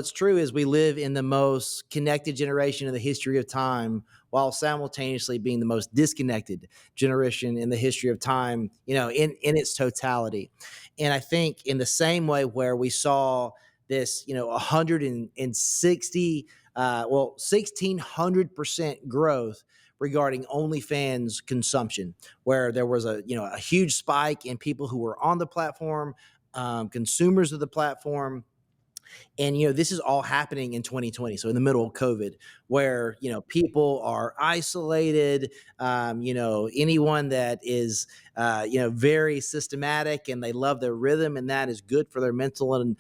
what's true is we live in the most connected generation in the history of time, while simultaneously being the most disconnected generation in the history of time, in its totality. And I think in the same way where we saw this, 160, 1,600% growth regarding OnlyFans consumption, where there was a huge spike in people who were on the platform, consumers of the platform. And this is all happening in 2020, so in the middle of COVID, where people are isolated. Anyone that is very systematic and they love their rhythm, and that is good for their mental and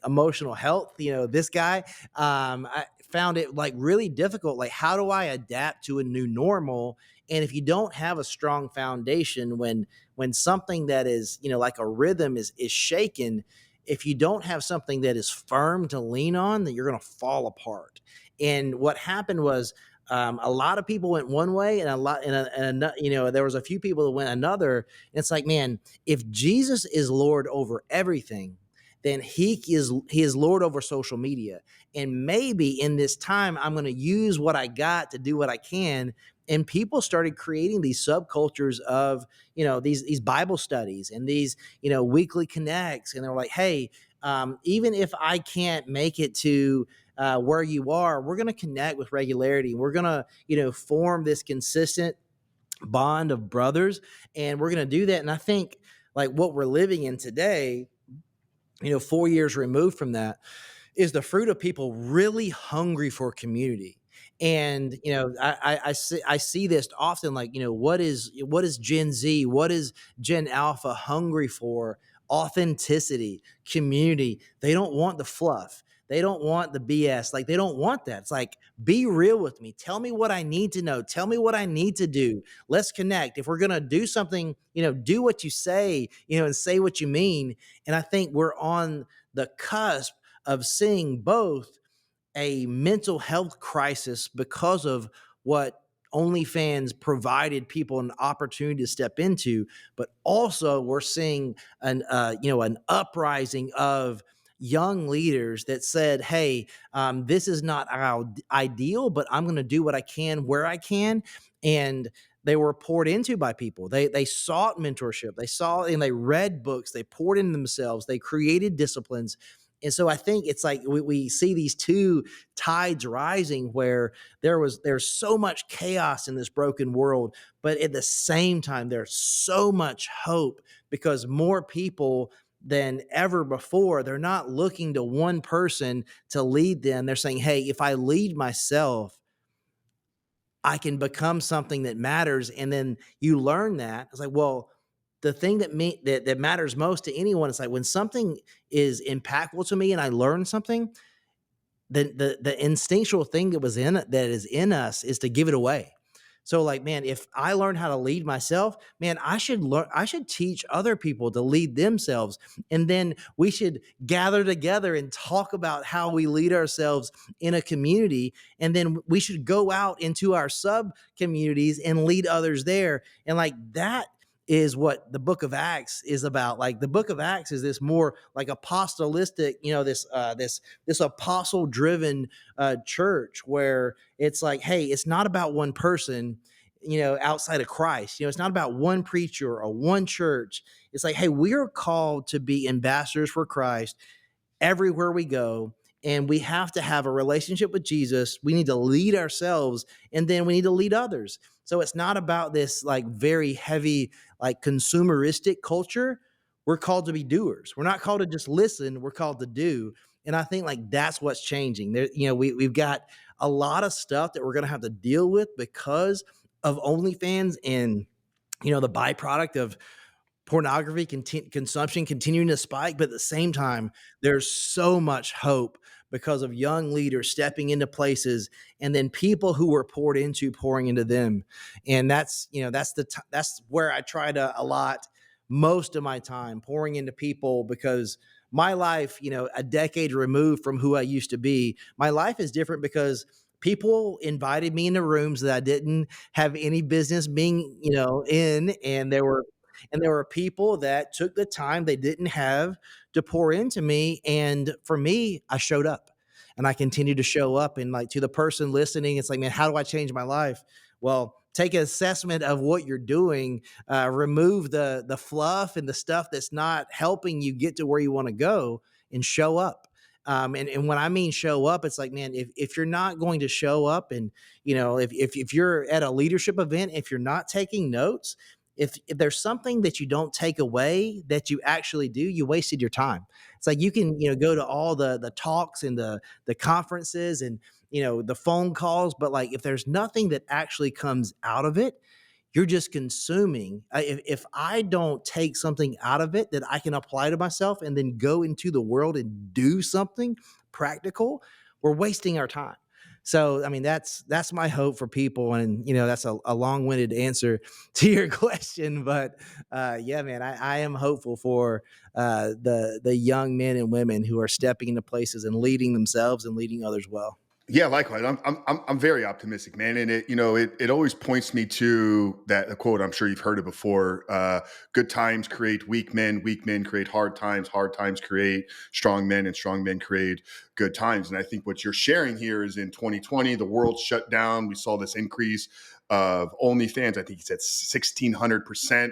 emotional health. This guy, I found it like really difficult. Like, how do I adapt to a new normal? And if you don't have a strong foundation, when something that is like a rhythm is shaken, if you don't have something that is firm to lean on, then you're going to fall apart. And what happened was, a lot of people went one way, and there was a few people that went another. And it's like, man, if Jesus is Lord over everything, then he is Lord over social media. And maybe in this time, I'm going to use what I got to do what I can. And people started creating these subcultures of these Bible studies and these weekly connects, and they're like, hey, even if I can't make it to where you are, we're going to connect with regularity. We're going to form this consistent bond of brothers, and we're going to do that. And I think like what we're living in today, 4 years removed from that, is the fruit of people really hungry for community. And I see this often, like, what is Gen Z, what is Gen Alpha hungry for? Authenticity, community. They don't want the fluff. They don't want the BS. Like, they don't want that. It's like, be real with me. Tell me what I need to know. Tell me what I need to do. Let's connect. If we're gonna do something, do what you say, and say what you mean. And I think we're on the cusp of seeing both a mental health crisis because of what OnlyFans provided people an opportunity to step into, but also we're seeing an uprising of young leaders that said, "Hey, this is not our ideal, but I'm going to do what I can where I can." And they were poured into by people. They sought mentorship. They saw and they read books. They poured into themselves. They created disciplines. And so I think it's like we see these two tides rising, where there's so much chaos in this broken world, but at the same time there's so much hope, because more people than ever before, they're not looking to one person to lead them. They're saying, hey, if I lead myself, I can become something that matters. And then you learn that. It's like, well, the thing that matters most to anyone is like, when something is impactful to me and I learn something, the instinctual thing that is in us is to give it away. So like, man, if I learn how to lead myself, man, I should teach other people to lead themselves. And then we should gather together and talk about how we lead ourselves in a community. And then we should go out into our sub communities and lead others there. And like, that is what the book of Acts is about. Like, the book of Acts is this more like apostolistic, this apostle driven church, where it's like, hey, it's not about one person, outside of Christ. It's not about one preacher or one church. It's like, hey, we're called to be ambassadors for Christ everywhere we go. And we have to have a relationship with Jesus. We need to lead ourselves, and then we need to lead others. So it's not about this like very heavy, like consumeristic culture. We're called to be doers. We're not called to just listen. We're called to do. And I think like that's what's changing. We've got a lot of stuff that we're going to have to deal with because of OnlyFans, and the byproduct of pornography consumption continuing to spike. But at the same time, there's so much hope because of young leaders stepping into places, and then people who were poured into pouring into them. And that's where I try to allot most of my time, pouring into people, because my life, a decade removed from who I used to be, my life is different because people invited me into rooms that I didn't have any business being, in, and there were And there were people that took the time they didn't have to pour into me. And for me, I showed up and I continued to show up. And like to the person listening, it's like, man, how do I change my life? Well, take an assessment of what you're doing, remove the fluff and the stuff that's not helping you get to where you want to go, and show up. And when I mean show up, it's like, man, if you're not going to show up, and if you're at a leadership event, if you're not taking notes, if there's something that you don't take away that you actually do, you wasted your time. It's like you can, go to all the talks and the conferences and the phone calls, but like if there's nothing that actually comes out of it, you're just consuming. If I don't take something out of it that I can apply to myself and then go into the world and do something practical, we're wasting our time. So, I mean, that's my hope for people, and that's a long-winded answer to your question, but yeah, man, I am hopeful for the young men and women who are stepping into places and leading themselves and leading others well. Yeah, likewise. I'm very optimistic, man, and it always points me to that quote. I'm sure you've heard it before. Good times create weak men create hard times create strong men, and strong men create good times. And I think what you're sharing here is in 2020, the world shut down. We saw this increase of OnlyFans. I think it's at 1,600%.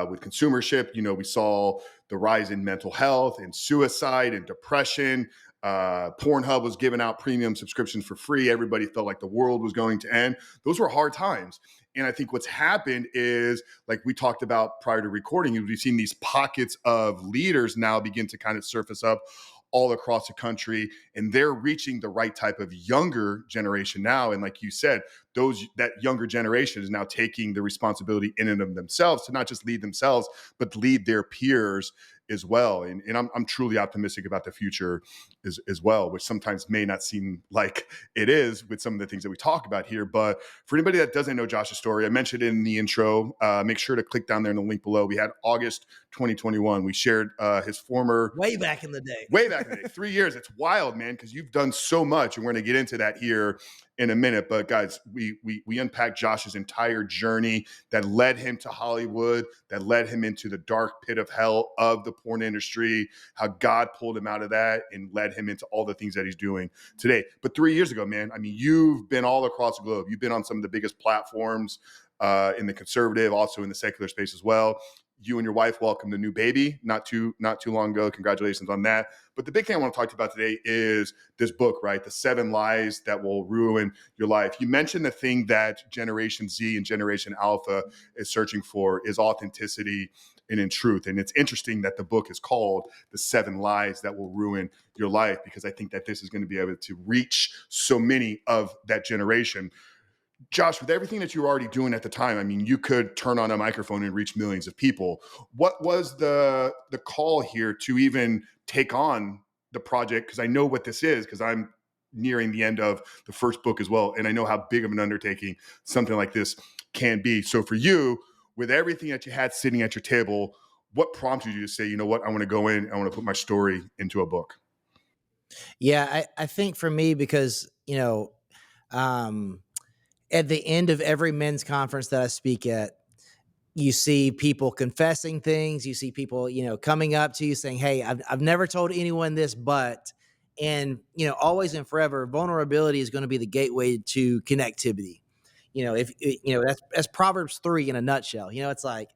With consumership, we saw the rise in mental health and suicide and depression. Pornhub was giving out premium subscriptions for free. Everybody felt like the world was going to end. Those were hard times. And I think what's happened is, like we talked about prior to recording, we've seen these pockets of leaders now begin to kind of surface up all across the country, and they're reaching the right type of younger generation now. And like you said, that younger generation is now taking the responsibility in and of themselves to not just lead themselves, but lead their peers as well. And I'm truly optimistic about the future as well, which sometimes may not seem like it is with some of the things that we talk about here. But for anybody that doesn't know Josh's story, I mentioned it in the intro. Make sure to click down there in the link below. We had August 2021. We shared his former Way back in the day. Way back in the day, 3 years. It's wild, man, because you've done so much, and we're going to get into that here in a minute. But guys, we unpacked Josh's entire journey that led him to Hollywood, that led him into the dark pit of hell of the porn industry, how God pulled him out of that and led him into all the things that he's doing today. But 3 years ago, man, I mean, you've been all across the globe. You've been on some of the biggest platforms in the conservative, also in the secular space as well. You and your wife welcomed a new baby not too long ago. Congratulations on that. But the big thing I want to talk to you about today is this book, right? The 7 Lies That Will Ruin Your Life. You mentioned the thing that Generation Z and Generation Alpha is searching for is authenticity and in truth. And it's interesting that the book is called The 7 Lies That Will Ruin Your Life, because I think that this is going to be able to reach so many of that generation. Josh, with everything that you were already doing at the time, I mean, you could turn on a microphone and reach millions of people. What was the call here to even take on the project? Because I know what this is, because I'm nearing the end of the first book as well, and I know how big of an undertaking something like this can be. So for you, with everything that you had sitting at your table, what prompted you to say, you know what, I want to go in, I want to put my story into a book? Yeah, I think for me, because at the end of every men's conference that I speak at, you see people confessing things. You see people, coming up to you saying, "Hey, I've never told anyone this, but," and always and forever, vulnerability is going to be the gateway to connectivity. If that's Proverbs 3 in a nutshell. It's like,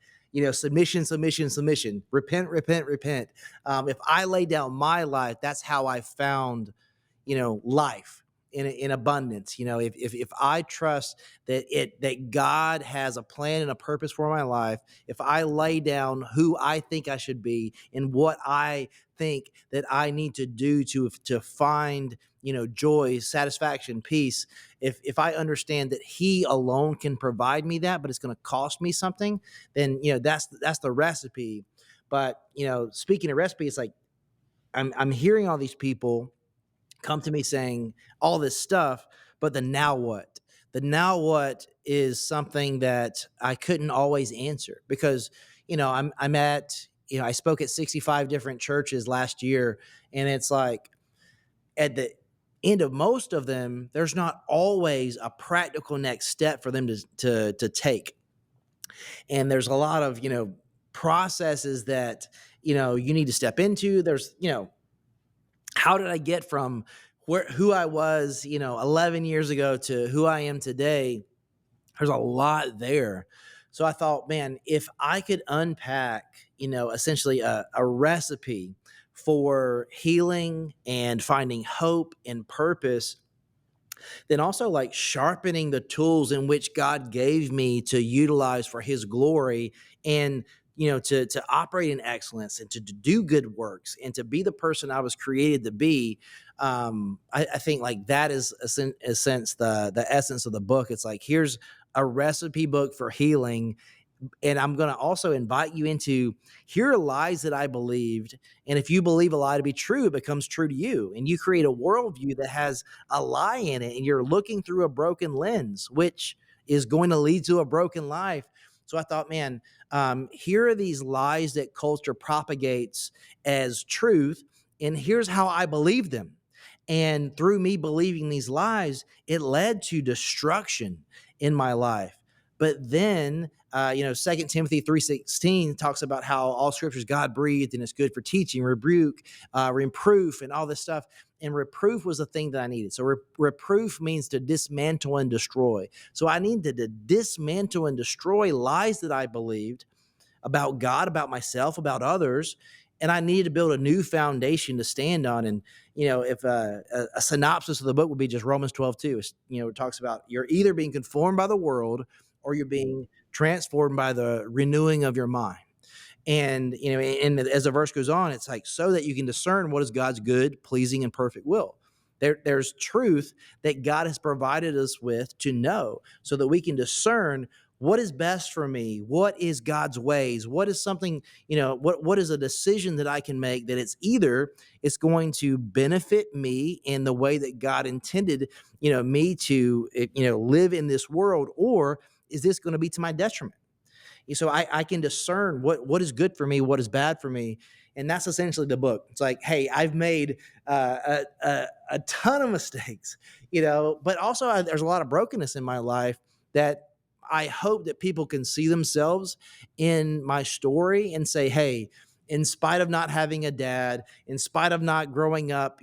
submission, submission, submission, repent, repent, repent. If I lay down my life, that's how I found, life in abundance. If I trust that God has a plan and a purpose for my life, if I lay down who I think I should be and what I think that I need to do to find, joy, satisfaction, peace, if I understand that He alone can provide me that, but it's going to cost me something, then that's the recipe. But speaking of recipe, it's like I'm hearing all these people come to me saying all this stuff, but the now what? The now what is something that I couldn't always answer, because I'm at, I spoke at 65 different churches last year, and it's like at the end of most of them, there's not always a practical next step for them to take. And there's a lot of processes that, you need to step into. There's, how did I get from who I was, 11 years ago to who I am today? There's a lot there. So I thought, man, if I could unpack, essentially a recipe for healing and finding hope and purpose, then also like sharpening the tools in which God gave me to utilize for his glory, and to operate in excellence, and to do good works, and to be the person I was created to be. I think like that is a sense the essence of the book. It's like, here's a recipe book for healing, and I'm going to also invite you into, here are lies that I believed. And if you believe a lie to be true, it becomes true to you. And you create a worldview that has a lie in it, and you're looking through a broken lens, which is going to lead to a broken life. So I thought, man, here are these lies that culture propagates as truth, and here's how I believe them. And through me believing these lies, it led to destruction in my life. But then, 2 Timothy 3:16 talks about how all scripture is God breathed and it's good for teaching, rebuke, reproof, and all this stuff. And reproof was the thing that I needed. So reproof means to dismantle and destroy. So I needed to dismantle and destroy lies that I believed about God, about myself, about others. And I needed to build a new foundation to stand on. And, if a synopsis of the book would be just Romans 12:2, it talks about you're either being conformed by the world or you're being transformed by the renewing of your mind. And, and as the verse goes on, it's like, so that you can discern what is God's good, pleasing, and perfect will. There's truth that God has provided us with to know, so that we can discern what is best for me, what is God's ways, what is something, what is a decision that I can make that it's going to benefit me in the way that God intended, me to, live in this world, or is this going to be to my detriment? So I can discern what is good for me, what is bad for me. And that's essentially the book. It's like, hey, I've made a ton of mistakes, but also there's a lot of brokenness in my life that I hope that people can see themselves in my story and say, hey, in spite of not having a dad, in spite of not growing up,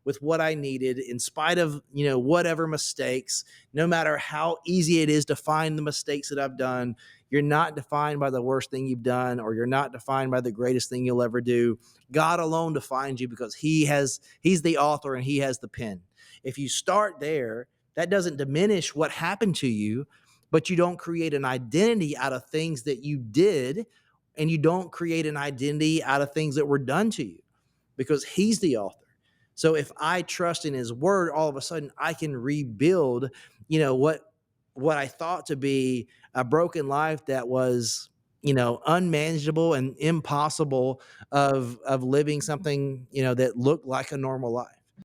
with what I needed, in spite of, whatever mistakes, no matter how easy it is to find the mistakes that I've done, you're not defined by the worst thing you've done, or you're not defined by the greatest thing you'll ever do. God alone defines you, because he's the author and he has the pen. If you start there, that doesn't diminish what happened to you, but you don't create an identity out of things that you did, and you don't create an identity out of things that were done to you, because he's the author. So if I trust in his word, all of a sudden I can rebuild, what I thought to be a broken life that was, unmanageable and impossible of living something, that looked like a normal life.